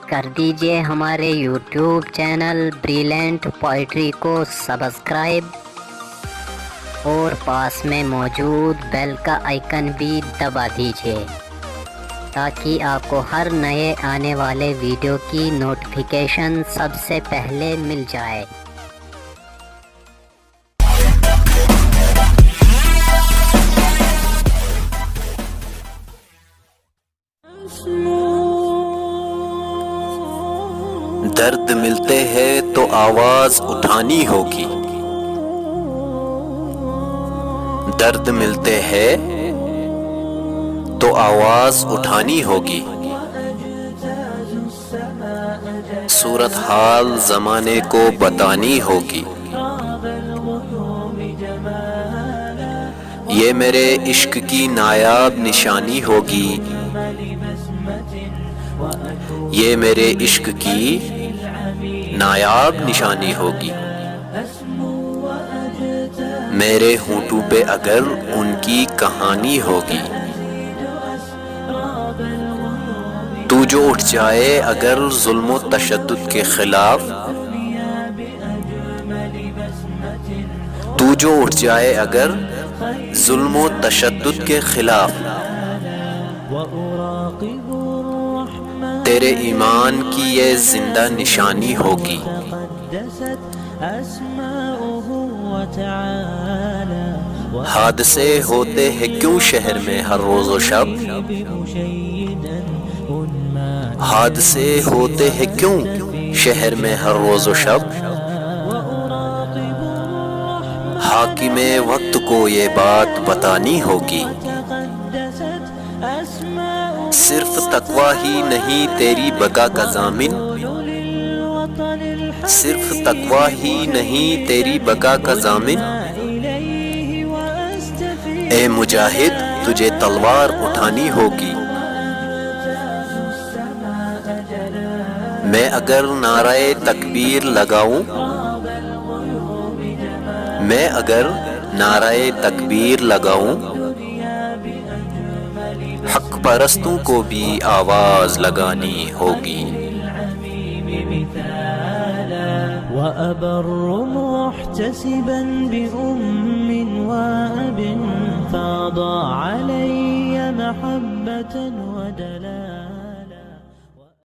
کر دیجئے ہمارے یوٹیوب چینل بریلینٹ پوئٹری کو سبسکرائب اور پاس میں موجود بیل کا آئیکن بھی دبا دیجئے تاکہ آپ کو ہر نئے آنے والے ویڈیو کی نوٹیفیکیشن سب سے پہلے مل جائے۔ درد ملتے ہیں تو آواز اٹھانی ہوگی، درد ملتے ہیں تو آواز اٹھانی ہوگی، صورتحال زمانے کو بتانی ہوگی۔ یہ میرے عشق کی نایاب نشانی ہوگی، یہ میرے عشق کی نایاب نشانی ہوگی۔ میرے ہونٹوں پہ اگر ان کی کہانی ہوگی، تو جو اٹھ جائے اگر ظلم و تشدد کے خلاف، تو جو اٹھ جائے اگر ظلم و تشدد کے خلاف، تیرے ایمان کی یہ زندہ نشانی ہوگی۔ حادثے ہوتے ہیں کیوں شہر میں ہر روز و شب، حادثے ہوتے ہیں کیوں شہر میں ہر روز و شب، حاکم وقت کو یہ بات بتانی ہوگی۔ صرف تقویٰ ہی نہیں تیری بقا کا ضامن، صرف تقویٰ ہی نہیں تیری بقا کا ضامن، اے مجاہد تجھے تلوار اٹھانی ہوگی۔ میں اگر نعرہ تکبیر لگاؤں، میں اگر نعرہ تکبیر لگاؤں، حق پرستوں کو بھی آواز لگانی ہوگی۔ وأبر محتسبا بأم وأب فاض علي محبة ودلال